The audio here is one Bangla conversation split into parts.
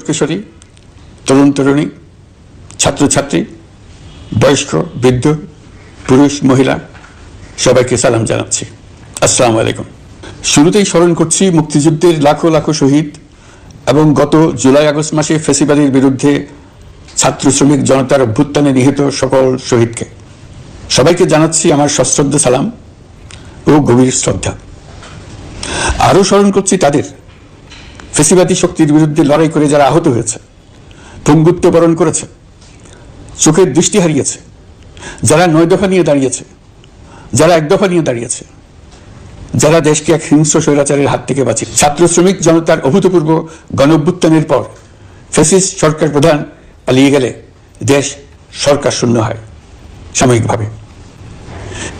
কিশোরী, তরুণ তরুণী, ছাত্রছাত্রী, বয়স্ক, বৃদ্ধ, পুরুষ, মহিলা সবাইকে সালাম জানাচ্ছি। আসসালামু আলাইকুম। শুরুতেই স্মরণ করছি মুক্তিযুদ্ধের লাখো লাখো শহীদ এবং গত জুলাই আগস্ট মাসে ফ্যাসিবাদের বিরুদ্ধে ছাত্র শ্রমিক জনতার অভ্যুত্থানে নিহত সকল শহীদকে। সবাইকে জানাচ্ছি আমার সশ্রদ্ধ সালাম ও গভীর শ্রদ্ধা। আরও স্মরণ করছি তাদের ফ্যাসিবাদী শক্তির বিরুদ্ধে লড়াই করে যারা আহত হয়েছে, পঙ্গুত্ব বরণ করেছে, চোখের দৃষ্টি হারিয়েছে, যারা 9 দফা নিয়ে দাঁড়িয়েছে, যারা 1 দফা নিয়ে দাঁড়িয়েছে, যারা দেশকে এক হিংস্র স্বৈরাচারের হাত থেকে বাঁচিয়ে। ছাত্র শ্রমিক জনতার অভূতপূর্ব গণ অভ্যুত্থানের পর ফ্যাসিস্ট সরকার প্রধান পালিয়ে গেলে দেশ সরকার শূন্য হয় সাময়িকভাবে।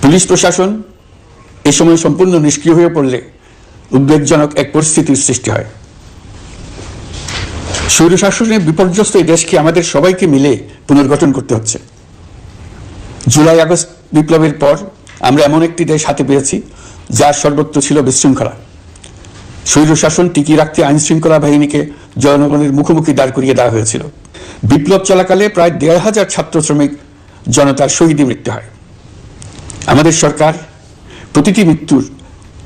পুলিশ প্রশাসন এ সময় সম্পূর্ণ নিষ্ক্রিয় হয়ে পড়লে উদ্বেগজনক এক পরিস্থিতির সৃষ্টি হয়। স্বৈরশাসনে বিপর্যস্ত এই দেশকে আমাদের সবাইকে মিলে পুনর্গঠন করতে হচ্ছে। জুলাই আগস্ট বিপ্লবের পর আমরা এমন একটি দেশ হাতে পেয়েছি যার সর্বত্র ছিল বিশৃঙ্খলা। স্বৈরশাসন টিকিয়ে রাখতে আইন শৃঙ্খলা বাহিনীকে জনগণের মুখোমুখি দাঁড় করিয়ে দেওয়া হয়েছিল। বিপ্লব চলাকালে প্রায় 1,500 ছাত্র শ্রমিক জনতার শহীদী মৃত্যু হয়। আমাদের সরকার প্রতিটি মৃত্যুর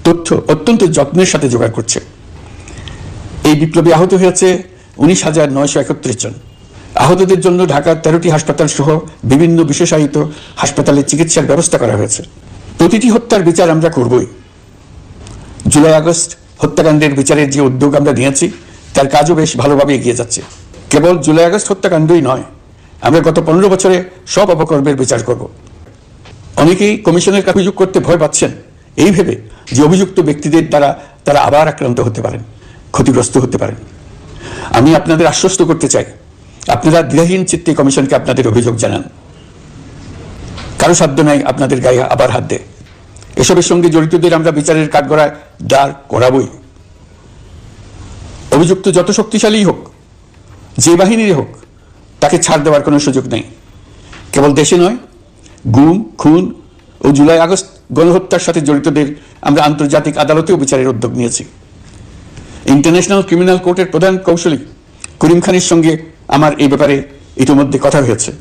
তথ্য অত্যন্ত যত্নের সাথে জোগাড় করছে। এই বিপ্লবে আহত হয়েছে 19,931 জন। আহতদের জন্য ঢাকার 13টি হাসপাতাল সহ বিভিন্ন বিশেষায়িত হাসপাতালে চিকিৎসার ব্যবস্থা করা হয়েছে। প্রতিটি হত্যার বিচার আমরা করবই। জুলাই আগস্ট হত্যাকাণ্ডের বিচারের যে উদ্যোগ আমরা নিয়েছি তার কাজও বেশ ভালোভাবে এগিয়ে যাচ্ছে। কেবল জুলাই আগস্ট হত্যাকাণ্ডই নয়, আমরা গত 15 বছরে সব অপকর্মের বিচার করব। অনেকেই কমিশনের কাছে অভিযোগ করতে ভয় পাচ্ছেন এই ভেবে যে অভিযুক্ত ব্যক্তিদের দ্বারা তারা আবার আক্রান্ত হতে পারেন, ক্ষতিগ্রস্ত হতে পারেন। আমি আপনাদের আশ্বস্ত করতে চাই, আপনারা দ্বিধাহীন চিত্তে কমিশনকে আপনাদের অভিযোগ জানান। কারো সাধ্য নাই আপনাদের গায়ে আবার হাত দেয়। এসবের সঙ্গে জড়িতদের আমরা বিচারের কাঠগড়ায় দাঁড় করাবই। অভিযুক্ত যত শক্তিশালী হোক, যে বাহিনীর হোক, তাকে ছাড় দেওয়ার কোনো সুযোগ নেই। কেবল দেশে নয়, গুম, খুন ও জুলাই আগস্ট গণহত্যার সাথে জড়িতদের আমরা আন্তর্জাতিক আদালতেও বিচারের উদ্যোগ নিয়েছি। ইন্টারন্যাশনাল ক্রিমিনাল কোর্টের প্রধান কৌশলী করিম খানের সঙ্গে আমার এই ব্যাপারে ইতিমধ্যে কথা হয়েছে।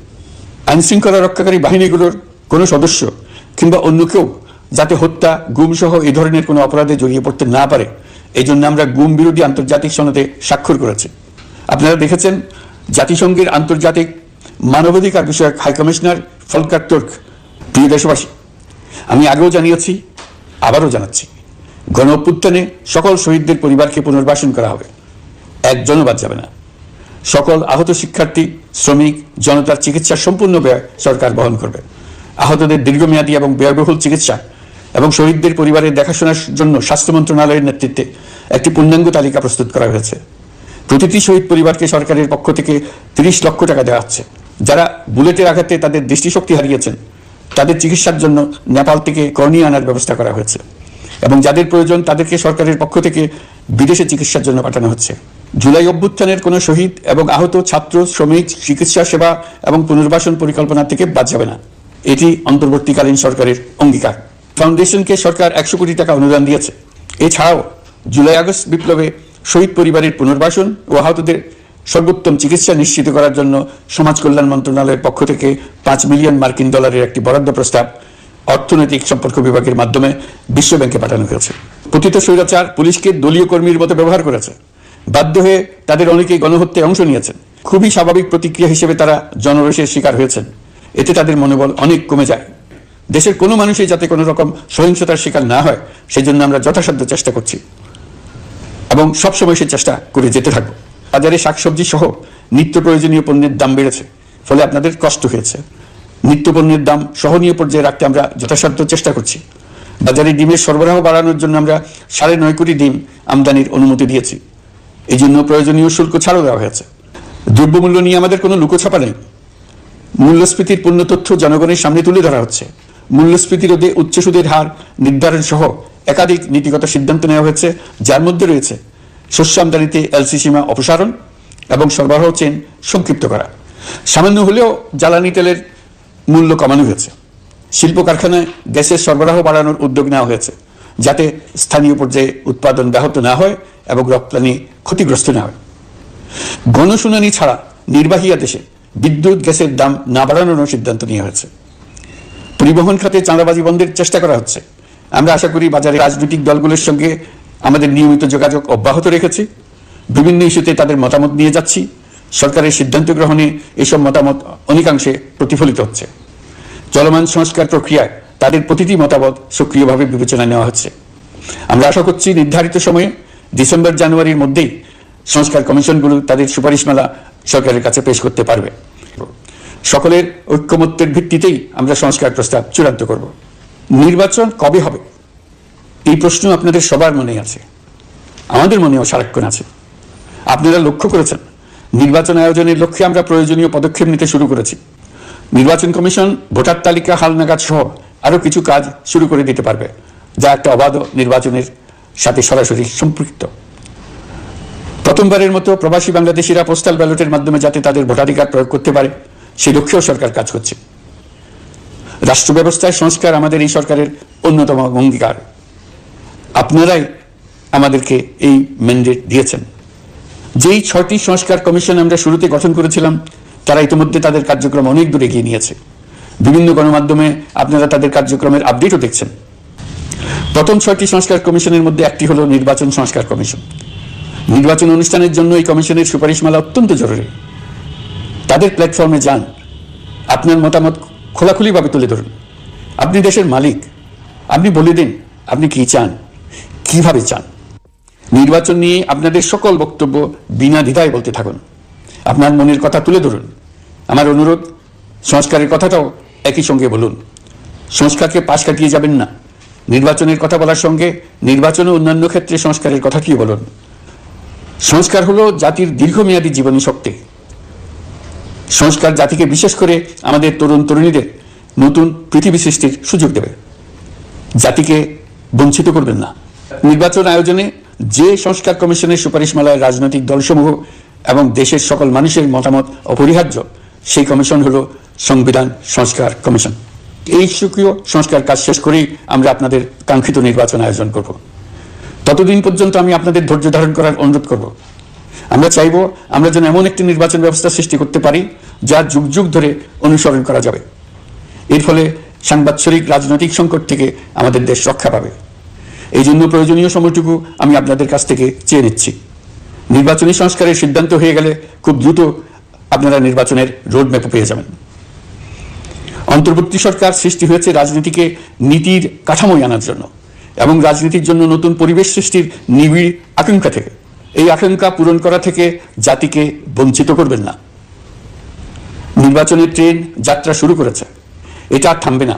আইন শৃঙ্খলা রক্ষাকারী বাহিনীগুলোর কোনো সদস্য কিংবা অন্য কেউ যাতে হত্যা, গুম সহ এই ধরনের কোনো অপরাধে জড়িয়ে পড়তে না পারে, এই জন্য আমরা গুম বিরোধী আন্তর্জাতিক সনদে স্বাক্ষর করেছি। আপনারা দেখেছেন জাতিসংঘের আন্তর্জাতিক মানবাধিকার বিষয়ক হাইকমিশনার ফলকার তুর্ক। প্রিয় দেশবাসী, আমি আগেও জানিয়েছি, আবারও জানাচ্ছি, গণ অভ্যুত্থানে সকল শহীদদের পরিবারকে পুনর্বাসন করা হবে, একজনও বাদ যাবে না। সকল আহত শিক্ষার্থী, শ্রমিক জনতার চিকিৎসার সম্পূর্ণ ব্যয় সরকার বহন করবে। আহতদের দীর্ঘমেয়াদী এবং ব্যয়বহুল চিকিৎসা এবং শহীদদের পরিবারের দেখাশোনার জন্য স্বাস্থ্য মন্ত্রণালয়ের নেতৃত্বে একটি পূর্ণাঙ্গ তালিকা প্রস্তুত করা হয়েছে। প্রতিটি শহীদ পরিবারকে সরকারের পক্ষ থেকে 30 লক্ষ টাকা দেওয়া হচ্ছে। যারা বুলেটের আঘাতে তাদের দৃষ্টিশক্তি হারিয়েছেন তাদের চিকিৎসার জন্য নেপাল থেকে কর্নিয়া আনার ব্যবস্থা করা হয়েছে এবং যাদের প্রয়োজন তাদেরকে সরকারের পক্ষ থেকে বিদেশে চিকিৎসার জন্য পাঠানো হচ্ছে। জুলাই অভ্যুত্থানের কোনো শহীদ এবং আহত ছাত্র, শ্রমিক চিকিৎসা সেবা এবং পুনর্বাসন পরিকল্পনা থেকে বাদ যাবে না। এটি অন্তর্বর্তীকালীন সরকারের অঙ্গীকার। ফাউন্ডেশনকে সরকার 100 কোটি টাকা অনুদান দিয়েছে। এছাড়াও জুলাই আগস্ট বিপ্লবে শহীদ পরিবারের পুনর্বাসন ও আহতদের সর্বোত্তম চিকিৎসা নিশ্চিত করার জন্য সমাজ কল্যাণ মন্ত্রণালয়ের পক্ষ থেকে $5 মিলিয়ন একটি বরাদ্দ প্রস্তাব অর্থনৈতিক সম্পর্ক বিভাগের মাধ্যমে বিশ্ব ব্যাংকে পাঠানো হয়েছে। পতিত স্বৈরাচার পুলিশকে দলীয় কর্মীর মতো ব্যবহার করেছে। বাধ্য হয়ে তাদের অনেকেই গণহত্যায় অংশ নিয়েছেন। খুবই স্বাভাবিক প্রতিক্রিয়া হিসেবে তারা জনরোষের শিকার হয়েছেন। এতে তাদের মনোবল অনেক কমে যায়। দেশের কোনো মানুষই যাতে কোনো রকম সহিংসতার শিকার না হয় সেজন্য আমরা যথাসাধ্য চেষ্টা করছি এবং সবসময় সে চেষ্টা করে যেতে থাকবো। বাজারে শাকসবজি সহ নিত্য প্রয়োজনীয় পণ্যের দাম বেড়েছে, ফলে আপনাদের কষ্ট হয়েছে। নিত্য পণ্যের দাম সহনীয় পর্যায়ে রাখতে আমরা যথাসাধ্য চেষ্টা করছি। বাজারে ডিমের সরবরাহ বাড়ানোর জন্য আমরা 9.5 কোটি ডিম আমদানির অনুমতি দিয়েছি। এই জন্য প্রয়োজনীয় শুল্ক ছাড়ও দেওয়া হয়েছে। দ্রব্যমূল্য নিয়ে আমাদের কোনো লুকোছাপা নেই। মূল্যস্ফীতির পূর্ণ তথ্য জনগণের সামনে তুলে ধরা হচ্ছে। মূল্যস্ফীতি রোধে উচ্চ সুদের হার নির্ধারণ সহ একাধিক নীতিগত সিদ্ধান্ত নেওয়া হয়েছে, যার মধ্যে রয়েছে শস্য আমদানিতে এলসি সীমা অপসারণ এবং সরবরাহ চেইন সংক্ষিপ্ত করা। সামান্য হলেও জ্বালানি তেলের মূল্য কমানো হয়েছে। শিল্প কারখানায় গ্যাসের সরবরাহ বাড়ানোর উদ্যোগ নেওয়া হয়েছে, যাতে স্থানীয় পর্যায়ে উৎপাদন ব্যাহত না হয় এবং রপ্তানি ক্ষতিগ্রস্ত না হয়। গণশুনানি ছাড়া নির্বাহী আদেশে বিদ্যুৎ গ্যাসের দাম না বাড়ানোর সিদ্ধান্ত নেওয়া হয়েছে। পরিবহন খাতে চাঁদাবাজি বন্ধের চেষ্টা করা হচ্ছে। আমরা আশা করি বাজারে রাজনৈতিক দলগুলোর সঙ্গে আমাদের নিয়মিত যোগাযোগ অব্যাহত রেখেছি। বিভিন্ন ইস্যুতে তাদের মতামত নিয়ে যাচ্ছি। সরকারের সিদ্ধান্ত গ্রহণে এসব মতামত অনেকাংশে প্রতিফলিত হচ্ছে। চলমান সংস্কার প্রক্রিয়ায় তাদের প্রতিটি মতামত সক্রিয়ভাবে বিবেচনায় নেওয়া হচ্ছে। আমরা আশা করছি নির্ধারিত সময়ে ডিসেম্বর জানুয়ারির মধ্যেই সংস্কার কমিশনগুলো তাদের সুপারিশমালা সরকারের কাছে পেশ করতে পারবে। সকলের ঐক্যমত্যের ভিত্তিতেই আমরা সংস্কার প্রস্তাব চূড়ান্ত করব। নির্বাচন কবে হবে এই প্রশ্ন আপনাদের সবার মনে আছে, আমাদের মনেও সারাক্ষণ আছে। আপনারা লক্ষ্য করেছেন নির্বাচন আয়োজনের লক্ষ্যে আমরা প্রয়োজনীয় পদক্ষেপ নিতে শুরু করেছি। নির্বাচন কমিশন ভোটার তালিকা হালনাগাদ সহ আরো কিছু কাজ শুরু করে দিতে পারবে, যা একটা অবাধ নির্বাচনের সাথে সরাসরি সম্পৃক্ত। প্রথমবারের মতো প্রবাসী বাংলাদেশিরা পোস্টাল ব্যালটের মাধ্যমে যাতে তাদের ভোটাধিকার প্রয়োগ করতে পারে সেই লক্ষ্যেও সরকার কাজ করছে। রাষ্ট্র ব্যবস্থায় সংস্কার আমাদের এই সরকারের অন্যতম অঙ্গীকার। আপনারাই আমাদেরকে এই ম্যান্ডেট দিয়েছেন। যেই 6টি সংস্কার কমিশন আমরা শুরুতে গঠন করেছিলাম তারা ইতিমধ্যে তাদের কার্যক্রম অনেক দূর এগিয়ে নিয়েছে। বিভিন্ন গণমাধ্যমে আপনারা তাদের কার্যক্রমের আপডেটও দেখছেন। প্রথম 6টি সংস্কার কমিশনের মধ্যে একটি হলো নির্বাচন সংস্কার কমিশন। নির্বাচন অনুষ্ঠানের জন্য এই কমিশনের সুপারিশমালা অত্যন্ত জরুরি। তাদের প্ল্যাটফর্মে যান, আপনার মতামত খোলাখুলিভাবে তুলে ধরুন। আপনি দেশের মালিক, আপনি বলে দিন আপনি কি চান, কিভাবে চান। নির্বাচন নিয়ে আপনাদের সকল বক্তব্য বিনা দ্বিধায় বলতে থাকুন। আপনার মনের কথা তুলে ধরুন। আমার অনুরোধ, সংস্কারের কথাটাও একই সঙ্গে বলুন। সংস্কারকে পাশ কাটিয়ে যাবেন না। নির্বাচনের কথা বলার সঙ্গে নির্বাচন ও অন্যান্য ক্ষেত্রে সংস্কারের কথাটিও বলুন। সংস্কার হলো জাতির দীর্ঘমেয়াদী জীবনী শক্তি। সংস্কার জাতিকে, বিশেষ করে আমাদের তরুণ তরুণীদের নতুন পৃথিবী সৃষ্টির সুযোগ দেবে। জাতিকে বঞ্চিত করবেন না। নির্বাচন আয়োজনে যে সংস্কার কমিশনের সুপারিশমালায় রাজনৈতিক দলসমূহ এবং দেশের সকল মানুষের মতামত অপরিহার্য, সেই কমিশন হলো সংবিধান সংস্কার কমিশন। এই সুকীয় সংস্কার কাজ শেষ করেই আমরা আপনাদের কাঙ্ক্ষিত নির্বাচন আয়োজন করব। ততদিন পর্যন্ত আমি আপনাদের ধৈর্য ধারণ করার অনুরোধ করব। আমরা চাইব আমরা যেন এমন একটি নির্বাচন ব্যবস্থা সৃষ্টি করতে পারি যা যুগ যুগ ধরে অনুসরণ করা যাবে। এর ফলে সাংবৎসরিক রাজনৈতিক সংকট থেকে আমাদের দেশ রক্ষা পাবে। এই জন্য প্রয়োজনীয় সময়টুকু আমি আপনাদের কাছ থেকে চেয়ে নিচ্ছি। নির্বাচনী সংস্কারের সিদ্ধান্ত হয়ে গেলে খুব দ্রুত আপনারা নির্বাচনের রোডম্যাপ পেয়ে যাবেন। অন্তর্বর্তী সরকার সৃষ্টি হয়েছে রাজনীতিকে নীতির কাঠামোয় আনার জন্য এবং রাজনীতির জন্য নতুন পরিবেশ সৃষ্টির নিবিড় আকাঙ্ক্ষা থেকে। এই আকাঙ্ক্ষা পূরণ করা থেকে জাতিকে বঞ্চিত করবেন না। নির্বাচনের ট্রেন যাত্রা শুরু করেছে, এটা আর থামবে না।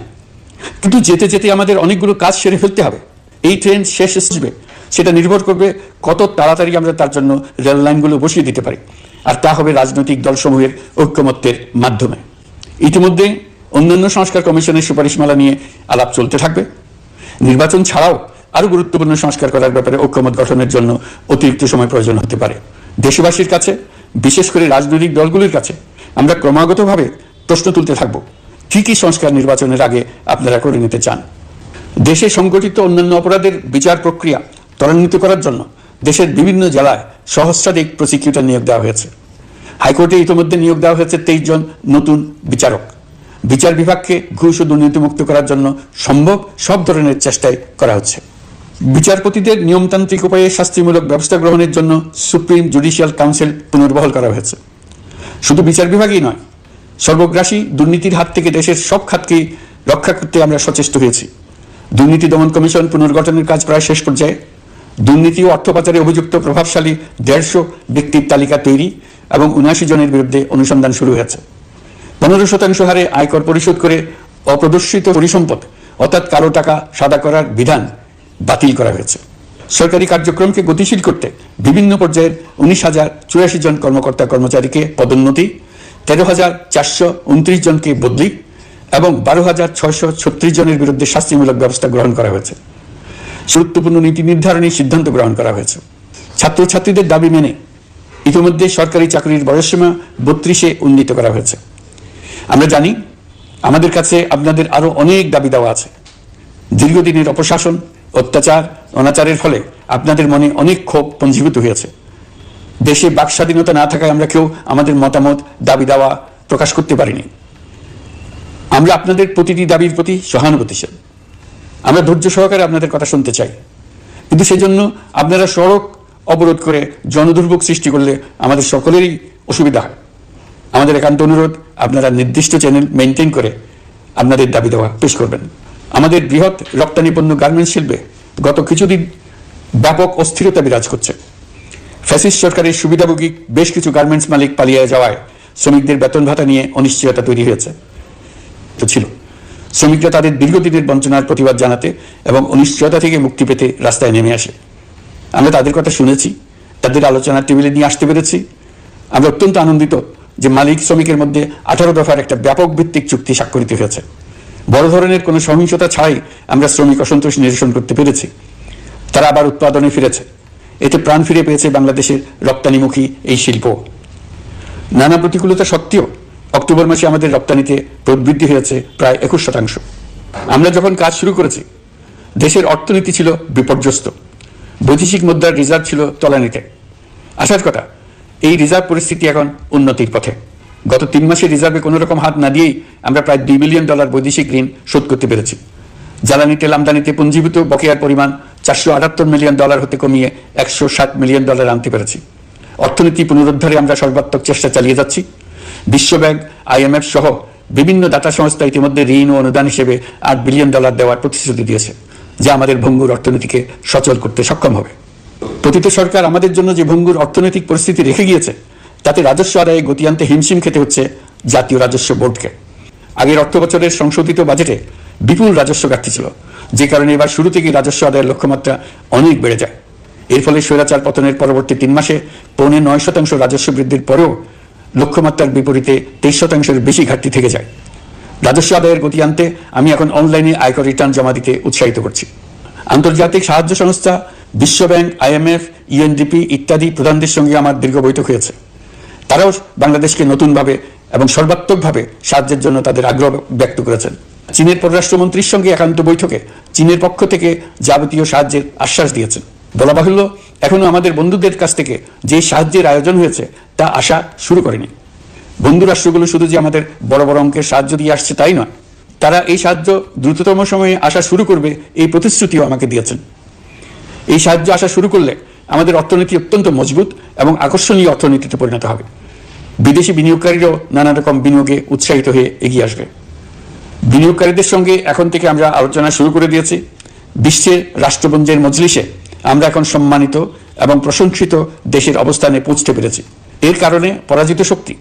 কিন্তু যেতে যেতে আমাদের অনেকগুলো কাজ সেরে ফেলতে হবে। এই ট্রেন শেষ আসবে সেটা নির্ভর করবে কত তাড়াতাড়ি আমরা তার জন্য রেল লাইনগুলো বসিয়ে দিতে পারি, আর তা হবে রাজনৈতিক দলসমূহের ঐক্যমত্যের মাধ্যমে। ইতিমধ্যে অন্যান্য সংস্কার কমিশনের সুপারিশমালা নিয়ে আলাপ চলতে থাকবে। নির্বাচন ছাড়াও আরো গুরুত্বপূর্ণ সংস্কার করার ব্যাপারে ঐক্যমত গঠনের জন্য অতিরিক্ত সময় প্রয়োজন হতে পারে। দেশবাসীর কাছে, বিশেষ করে রাজনৈতিক দলগুলির কাছে আমরা ক্রমাগতভাবে প্রশ্ন তুলতে থাকব, কি কি সংস্কার নির্বাচনের আগে আপনারা করে নিতে চান। দেশে সংগঠিত অন্যান্য অপরাধের বিচার প্রক্রিয়া ত্বরান্বিত করার জন্য দেশের বিভিন্ন জেলায় সহস্রাধিক প্রসিকিউটর নিয়োগ দেওয়া হয়েছে। হাইকোর্টে ইতিমধ্যে নিয়োগ দেওয়া হয়েছে 23 জন নতুন বিচারক। বিচার বিভাগকে ঘুষ ও দুর্নীতিমুক্ত করার জন্য সম্ভব সব ধরনের চেষ্টাই করা হচ্ছে। বিচারপতিদের নিয়মতান্ত্রিক উপায়ে শাস্তিমূলক ব্যবস্থা গ্রহণের জন্য সুপ্রিম জুডিশিয়াল কাউন্সিল পুনর্বহাল করা হয়েছে। শুধু বিচার বিভাগই নয়, সর্বগ্রাসী দুর্নীতির হাত থেকে দেশের সব খাতকেই রক্ষা করতে আমরা সচেষ্ট হয়েছি। দুর্নীতি দমন কমিশন পুনর্গঠনের কাজ প্রায় শেষ পর্যায়ে। দুর্নীতি ও অর্থ পাচারে অভিযুক্ত প্রভাবশালী 150 ব্যক্তির তালিকা তৈরি এবং 79 জনের বিরুদ্ধে অনুসন্ধান শুরু হয়েছে। 15% হারে আয়কর পরিশোধ করে অপ্রদর্শিত পরিসম্পদ অর্থাৎ কালো টাকা সাদা করার বিধান বাতিল করা হয়েছে। সরকারি কার্যক্রমকে গতিশীল করতে বিভিন্ন পর্যায়ের 19,084 জন কর্মকর্তা কর্মচারীকে পদোন্নতি, 13,429 জনকে বদলি এবং 12,636 জনের বিরুদ্ধে শাস্তিমূলক ব্যবস্থা গ্রহণ করা হয়েছে। গুরুত্বপূর্ণ নীতি নির্ধারণী সিদ্ধান্ত গ্রহণ করা হয়েছে। ছাত্রছাত্রীদের দাবি মেনে ইতিমধ্যে সরকারি চাকরির বয়সসীমা 32-এ উন্নীত করা হয়েছে। আমরা জানি আমাদের কাছে আপনাদের আরো অনেক দাবি দেওয়া আছে। দীর্ঘদিনের অপশাসন, অত্যাচার, অনাচারের ফলে আপনাদের মনে অনেক ক্ষোভ পঞ্জীভূত হয়েছে। দেশে বাক স্বাধীনতা না থাকায় আমরা কেউ আমাদের মতামত দাবি দাওয়া প্রকাশ করতে পারিনি। আমরা আপনাদের প্রতিটি দাবির প্রতি সহানুভূতিশীল। আমরা ধৈর্য সহকারে আপনাদের কথা শুনতে চাই, কিন্তু সেজন্য আপনারা সড়ক অবরোধ করে জনদুর্ভোগ সৃষ্টি করলে আমাদের সকলেরই অসুবিধা হয়। আমাদের একান্ত অনুরোধ, আপনারা নির্দিষ্ট চ্যানেল মেনটেন করে আপনাদের দাবি দেওয়া পেশ করবেন। আমাদের বৃহৎ রপ্তানি পণ্য গার্মেন্টস শিল্পে গত কিছুদিন ব্যাপক অস্থিরতা বিরাজ করছে। ফ্যাসিস্ট সরকারের সুবিধাভোগী বেশ কিছু গার্মেন্টস মালিক পালিয়ে যাওয়ায় শ্রমিকদের বেতন ভাতা নিয়ে অনিশ্চয়তা তৈরি হয়েছে ছিল। শ্রমিকরা তাদের দীর্ঘদিনের বঞ্চনার প্রতিবাদ জানাতে এবং অনিশ্চয়তা থেকে মুক্তি পেতে রাস্তায় নেমে আসে। আমরা তাদের কথা শুনেছি, তাদের আলোচনার টেবিলে নিয়ে আসতে পেরেছি। আমরা অত্যন্ত আনন্দিত যে মালিক শ্রমিকের মধ্যে 18 দফার একটা ব্যাপক ভিত্তিক চুক্তি স্বাক্ষরিত হয়েছে। বড় ধরনের কোনো সহিংসতা ছাড়াই আমরা শ্রমিক অসন্তোষ নিরসন করতে পেরেছি। তারা আবার উৎপাদনে ফিরেছে। এতে প্রাণ ফিরে পেয়েছে বাংলাদেশের রপ্তানিমুখী এই শিল্প। নানা প্রতিকূলতা সত্ত্বেও অক্টোবর মাসে আমাদের রপ্তানিতে প্রবৃদ্ধি হয়েছে প্রায় 21%। আমরা যখন কাজ শুরু করেছি দেশের অর্থনীতি ছিল বিপর্যস্ত, বৈদেশিক মুদ্রার রিজার্ভ ছিল তলানিতে। আসার কথা, এই রিজার্ভ পরিস্থিতি এখন উন্নতির পথে। গত 3 মাসে রিজার্ভে কোনো রকম হাত না দিয়েই আমরা প্রায় $2 বিলিয়ন বৈদেশিক ঋণ শোধ করতে পেরেছি। জ্বালানি তেল আমদানিতে পুঞ্জীভূত বকেয়ার পরিমাণ $478 মিলিয়ন হতে কমিয়ে $160 মিলিয়ন আনতে পেরেছি। অর্থনীতি পুনরুদ্ধারে আমরা সর্বাত্মক চেষ্টা চালিয়ে যাচ্ছি। বিশ্বব্যাংক, IMF সহ বিভিন্ন দাতা সংস্থা ইতিমধ্যে ঋণ ও অনুদান হিসেবে $8 বিলিয়ন দেওয়ার প্রতিশ্রুতি দিয়েছে, যা আমাদের ভঙ্গুর অর্থনীতিকে সচল করতে সক্ষম হবে। পতিত সরকার আমাদের জন্য যে ভঙ্গুর অর্থনৈতিক পরিস্থিতি রেখে গিয়েছে, তাতে রাজস্ব আদায়ে গতি আনতে হিমশিম খেতে হচ্ছে জাতীয় রাজস্ব বোর্ডকে। আগের অর্থ বছরের সংশোধিত বাজেটে বিপুল রাজস্ব ঘাটতি ছিল, যে কারণে এবার শুরু থেকেই রাজস্ব আদায়ের লক্ষ্যমাত্রা অনেক বেড়ে যায়। এর ফলে স্বৈরাচার পতনের পরবর্তী 3 মাসে 9.9% রাজস্ব বৃদ্ধির পরেও লক্ষ্যমাত্রার বিপরীতে 23%-এর বেশি ঘাটতি থেকে যায়। রাজস্ব আদায়ের গতি আনতে আমি এখন অনলাইনে আয়কর রিটার্ন জমা দিতে উৎসাহিত করছি। আন্তর্জাতিক সাহায্য সংস্থা, বিশ্বব্যাংক, IMF, UNDP ইত্যাদি প্রধানদের সঙ্গে আমার দীর্ঘ বৈঠক হয়েছে। তারাও বাংলাদেশকে নতুনভাবে এবং সর্বাত্মকভাবে সাহায্যের জন্য তাদের আগ্রহ ব্যক্ত করেছেন। চীনের পররাষ্ট্রমন্ত্রীর সঙ্গে একান্ত বৈঠকে চীনের পক্ষ থেকে যাবতীয় সাহায্যের আশ্বাস দিয়েছেন। বলা বাহুল্য, এখনো আমাদের বন্ধুদের কাছ থেকে যে সাহায্যের আয়োজন হয়েছে তা আসা শুরু করেনি। বন্ধু রাষ্ট্রগুলো শুধু যে আমাদের বড় বড় অঙ্কের সাহায্য দিয়ে আসছে তাই নয়, তারা এই সাহায্য দ্রুততম সময়ে আসা শুরু করবে এই প্রতিশ্রুতিও আমাকে দিয়েছেন। এই সাহায্য আসা শুরু করলে আমাদের অর্থনীতি অত্যন্ত মজবুত এবং আকর্ষণীয় অর্থনীতিতে পরিণত হবে। বিদেশি বিনিয়োগকারীরাও নানা রকম বিনিয়োগে উৎসাহিত হয়ে এগিয়ে আসবে। বিনিয়োগকারীদের সঙ্গে এখন থেকে আমরা আলোচনা শুরু করে দিয়েছি। বিশ্বের রাষ্ট্রপুঞ্জের মজলিসে আমরা এখন সম্মানিত এবং প্রশংসিত দেশের অবস্থানে পৌঁছতে পেরেছি। এর কারণে পরাজিত শক্তি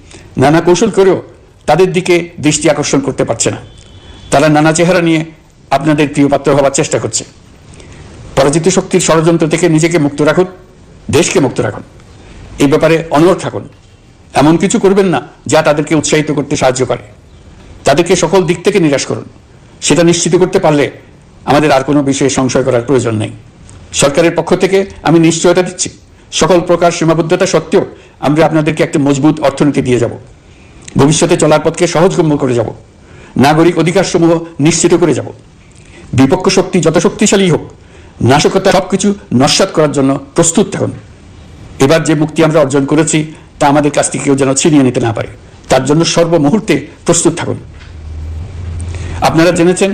নানা কৌশল করেও তাদের দিকে দৃষ্টি আকর্ষণ করতে পারছে না। তারা নানা চেহারা নিয়ে আপনাদের প্রিয় পাত্র হওয়ার চেষ্টা করছে। পরাজিত শক্তির ষড়যন্ত্র থেকে নিজেকে মুক্ত রাখুন, দেশকে মুক্ত রাখুন। এই ব্যাপারে অনড় থাকুন। এমন কিছু করবেন না যা তাদেরকে উৎসাহিত করতে সাহায্য করে। তাদেরকে সকল দিক থেকে নিরাশ করুন। সেটা নিশ্চিত করতে পারলে আমাদের আর কোনো বিষয়ে সংশয় করার প্রয়োজন নেই। সরকারের পক্ষ থেকে আমি নিশ্চয়তা দিচ্ছি, সকল প্রকার সীমাবদ্ধতা সত্ত্বেও আমরা আপনাদেরকে একটা মজবুত অর্থনীতি দিয়ে যাব। ভবিষ্যতে চলার পথকে সহজগম্য করে যাব। নাগরিক অধিকারসমূহ নিশ্চিত করে যাব। বিপক্ষ শক্তি যত শক্তিশালী হোক, নাশকতা সবকিছু নস্যাৎ করার জন্য প্রস্তুত থাকুন। এবার যে মুক্তি আমরা অর্জন করেছি তা আমাদের কাছ থেকে কেউ যেন ছিনিয়ে নিতে না পারে, তার জন্য সর্বমুহূর্তে প্রস্তুত থাকুন। আপনারা জেনেছেন,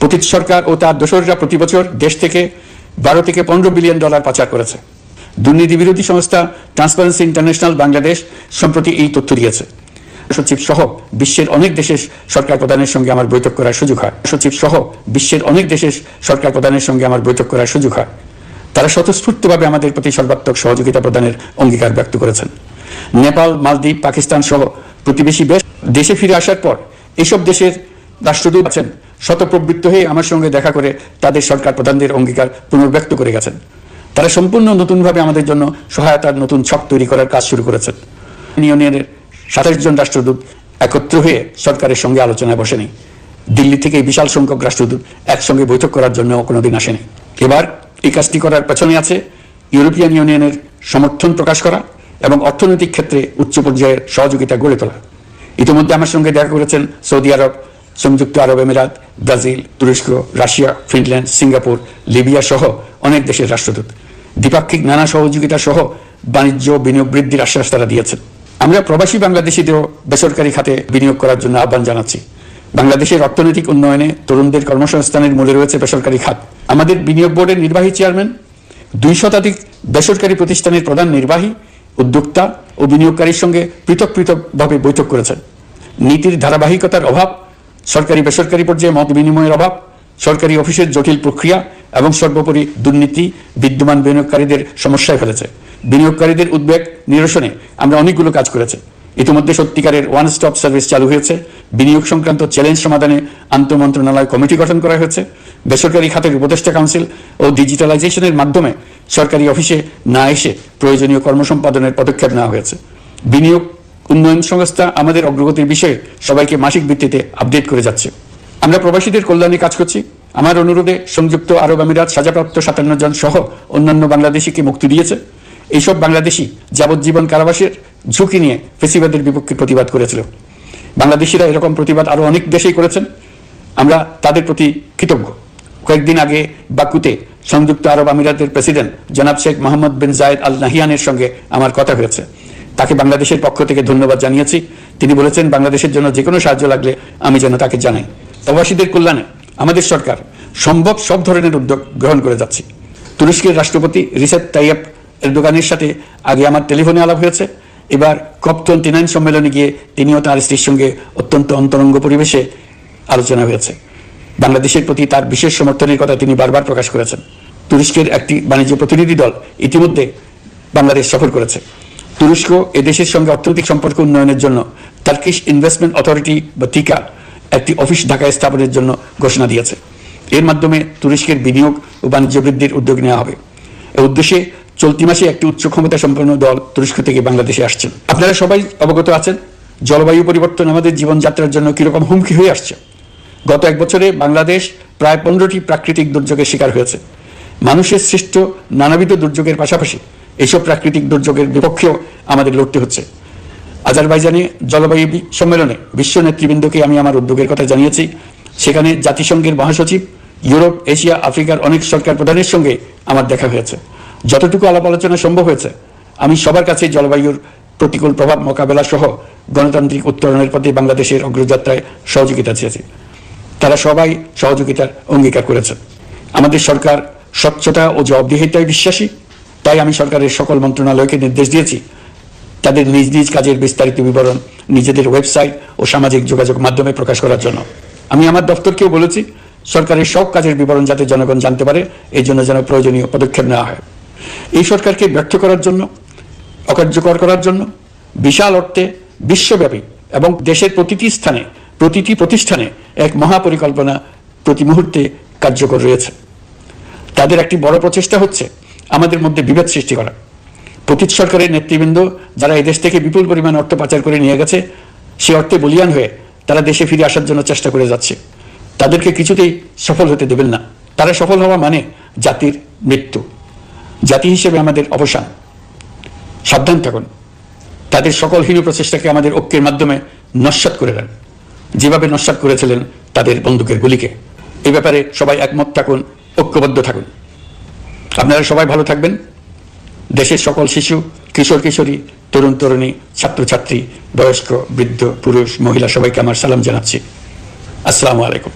পতিত সরকার ও তার দোসররা প্রতি বছর দেশ থেকে $12 থেকে $15 বিলিয়ন পাচার করেছে। দুর্নীতি বিরোধী সংস্থা ট্রান্সপারেন্সি ইন্টারন্যাশনাল বাংলাদেশ সম্প্রতি এই তথ্য দিয়েছে। সচিব সহ বিশ্বের অনেক দেশের সরকার প্রধানের সঙ্গে আমার বৈঠক করার সুযোগ হয়। তারা স্বতঃস্ফূর্তভাবে আমাদের প্রতি সর্বাত্মক সহযোগিতা প্রদানের অঙ্গীকার ব্যক্ত করেছেন। নেপাল, মালদ্বীপ, পাকিস্তান সহ প্রতিবেশী দেশে ফিরে আসার পর এসব দেশের রাষ্ট্রদূত আছেন শতপ্রবৃত্ত হয়ে আমার সঙ্গে দেখা করে তাদের সরকার প্রধানদের অঙ্গীকার পুনর্ব্যক্ত করে গেছেন। তারা সম্পূর্ণ নতুনভাবে আমাদের জন্য সহায়তার নতুন ছক তৈরি করার কাজ শুরু করেছেন। ইউনিয়নের 27 জন রাষ্ট্রদূত একত্র হয়ে সরকারের সঙ্গে আলোচনায় বসেনি। দিল্লি থেকে বিশাল সংখ্যক রাষ্ট্রদূত একসঙ্গে বৈঠক করার জন্য কোনোদিন আসেনি। এবার এই কাজটি করার পেছনে আছে ইউরোপিয়ান ইউনিয়নের সমর্থন প্রকাশ করা এবং অর্থনৈতিক ক্ষেত্রে উচ্চ পর্যায়ের সহযোগিতা গড়ে তোলা। ইতিমধ্যে আমার সঙ্গে দেখা করেছেন সৌদি আরব, সংযুক্ত আরব আমিরাত, ব্রাজিল, তুরস্ক, রাশিয়া, ফিনল্যান্ড, সিঙ্গাপুর, লিবিয়া সহ অনেক দেশের রাষ্ট্রদূত। দ্বিপাক্ষিক নানা সহযোগিতা সহ বাণিজ্য বিনিয়োগ বৃদ্ধির আশ্বাস তারা দিয়েছেন। আমরা প্রবাসী বাংলাদেশিদেরও বেসরকারি খাতে বিনিয়োগ করার জন্য আহ্বান জানাচ্ছি। বাংলাদেশের অর্থনৈতিক উন্নয়নে তরুণদের কর্মসংস্থানের মূলে রয়েছে বেসরকারি খাত। আমাদের বিনিয়োগ বোর্ডের নির্বাহী চেয়ারম্যান 2 শতাধিক বেসরকারি প্রতিষ্ঠানের প্রধান নির্বাহী, উদ্যোক্তা ও বিনিয়োগকারীর সঙ্গে পৃথক পৃথকভাবে বৈঠক করেছেন। নীতির ধারাবাহিকতার অভাব, সরকারি বেসরকারি পর্যায়ে মত বিনিময়ের অভাব, সরকারি অফিসের জটিল প্রক্রিয়া এবং সর্বোপরি দুর্নীতি বিদ্যমান বিনিয়োগকারীদের সমস্যায় ফেলেছে। বিনিয়োগকারীদের উদ্বেগ নিরসনে আমরা অনেকগুলো কাজ করেছি। ইতিমধ্যে সত্যিকারের ওয়ান স্টপ সার্ভিস চালু হয়েছে। বিনিয়োগ সংক্রান্ত চ্যালেঞ্জ সমাধানে আন্তঃমন্ত্রণালয় কমিটি গঠন করা হয়েছে। বেসরকারি খাতের উপদেষ্টা কাউন্সিল ও ডিজিটালাইজেশনের মাধ্যমে সরকারি অফিসে না এসে প্রয়োজনীয় কর্মসম্পাদনের পদক্ষেপ নেওয়া হয়েছে। বিনিয়োগ উন্নয়ন সংস্থা আমাদের অগ্রগতির বিষয়ে সবাইকে মাসিক ভিত্তিতে আপডেট করে যাচ্ছে। আমরা প্রবাসীদের কল্যাণে কাজ করছি। আমার অনুরোধে সংযুক্ত আরব আমিরাত সাজাপ্রাপ্ত 57 জন সহ অন্যান্য বাংলাদেশিকে মুক্তি দিয়েছে। এইসব বাংলাদেশি যাবজ্জীবন কারাবাসের ঝুঁকি নিয়ে ফেসিবাদের বিপক্ষে প্রতিবাদ করেছিল। বাংলাদেশিরা এরকম প্রতিবাদ আরো অনেক দেশেই করেছেন। আমরা তাদের প্রতি কৃতজ্ঞ। কয়েকদিন আগে বাকুতে সংযুক্ত আরব আমিরাতের প্রেসিডেন্ট জনাব শেখ মোহাম্মদ বিন জায়েদ আল নাহিয়ানের সঙ্গে আমার কথা হয়েছে। তাকে বাংলাদেশের পক্ষ থেকে ধন্যবাদ জানিয়েছি। তিনি বলেছেন বাংলাদেশের জন্য যে কোনো সাহায্য লাগলে আমি যেন তাকে জানাই। প্রবাসীদের কল্যাণে আমাদের সরকার সম্ভব সব ধরনের উদ্যোগ গ্রহণ করে যাচ্ছে। তুরস্কের রাষ্ট্রপতি রিসেপ তাইয়েপ এরদোগানের সাথে আগে আমার টেলিফোনে আলাপ হয়েছে। এবার COP29 সম্মেলনে গিয়ে তিনিও তার স্ত্রীর সঙ্গে অত্যন্ত অন্তরঙ্গ পরিবেশে আলোচনা হয়েছে। বাংলাদেশের প্রতি তার বিশেষ সমর্থনের কথা তিনি বারবার প্রকাশ করেছেন। তুরস্কের একটি বাণিজ্য প্রতিনিধি দল ইতিমধ্যে বাংলাদেশ সফর করেছে। তুরস্ক এদেশের সঙ্গে অর্থনৈতিক সম্পর্ক উন্নয়নের জন্য টার্কিশ ইনভেস্টমেন্ট অথরিটি বা টিকা একটি অফিস ঢাকায় স্থাপনের জন্য ঘোষণা দিয়েছে। এর মাধ্যমে তুরস্কের বিনিয়োগ ও বাণিজ্য বৃদ্ধির উদ্যোগ নেওয়া হবে। এ উদ্দেশ্যে চলতি মাসে একটি উচ্চ ক্ষমতা সম্পন্ন দল তুরস্ক থেকে বাংলাদেশে আসছেন। আপনারা সবাই অবগত আছেন জলবায়ু পরিবর্তন আমাদের জীবনযাত্রার জন্য কিরকম হুমকি হয়ে আসছে। গত 1 বছরে বাংলাদেশ প্রায় 15টি প্রাকৃতিক দুর্যোগের শিকার হয়েছে। মানুষের সৃষ্ট নানাবিধ দুর্যোগের পাশাপাশি এইসব প্রাকৃতিক দুর্যোগের বিপক্ষেও আমাদের লড়তে হচ্ছে। আজারবাইজানে জলবায়ু সম্মেলনে বিশ্ব নেতৃবৃন্দকে আমি আমার উদ্যোগের কথা জানিয়েছি। সেখানে জাতিসংঘের মহাসচিব, ইউরোপ, এশিয়া, আফ্রিকার অনেক সরকার প্রধানের সঙ্গে আমার দেখা হয়েছে। যতটুকু আলাপ আলোচনা সম্ভব হয়েছে আমি সবার কাছে জলবায়ুর প্রতিকূল প্রভাব মোকাবেলা সহ গণতান্ত্রিক উত্তরণের পথে বাংলাদেশের অগ্রযাত্রায় সহযোগিতা চেয়েছি। তারা সবাই সহযোগিতার অঙ্গীকার করেছেন। আমাদের সরকার স্বচ্ছতা ও জবাবদিহিতায় বিশ্বাসী। তাই আমি সরকারের সকল মন্ত্রণালয়কে নির্দেশ দিয়েছি তাদের নিজ নিজ কাজের বিস্তারিত বিবরণ নিজেদের ওয়েবসাইট ও সামাজিক যোগাযোগ মাধ্যমে প্রকাশ করার জন্য। আমি আমার দপ্তরকেও বলেছি সরকারের সব কাজের বিবরণ যাতে জনগণ জানতে পারে এই জন্য যেন প্রয়োজনীয় পদক্ষেপ নেওয়া হয়। এই সরকারকে ব্যর্থ করার জন্য, অকার্যকর করার জন্য বিশাল অর্থে বিশ্বব্যাপী এবং দেশের প্রতিটি স্থানে প্রতিটি প্রতিষ্ঠানে এক মহাপরিকল্পনা প্রতি মুহূর্তে কার্যকর রয়েছে। তাদের একটি বড় প্রচেষ্টা হচ্ছে আমাদের মধ্যে বিভেদ সৃষ্টি করা। পতিত সরকারের নেতৃবৃন্দ যারা এদেশ থেকে বিপুল পরিমাণ অর্থ পাচার করে নিয়ে গেছে, সে অর্থে বলিয়ান হয়ে তারা দেশে ফিরে আসার জন্য চেষ্টা করে যাচ্ছে। তাদেরকে কিছুতেই সফল হতে দেবেন না। তারা সফল হওয়া মানে জাতির মৃত্যু, জাতি হিসেবে আমাদের অবসান। সাবধান থাকুন। তাদের সকল হীন প্রচেষ্টাকে আমাদের ঐক্যের মাধ্যমে নস্যাৎ করে দেন, যেভাবে নস্যাৎ করেছিলেন তাদের বন্দুকের গুলিকে। এই ব্যাপারে সবাই একমত থাকুন, ঐক্যবদ্ধ থাকুন। আপনারা সবাই ভালো থাকবেন। দেশের সকল শিশু, কিশোর কিশোরী, তরুণ তরুণী, ছাত্রছাত্রী, বয়স্ক, বৃদ্ধ, পুরুষ, মহিলা সবাইকে আমার সালাম জানাচ্ছি। আসসালামু আলাইকুম।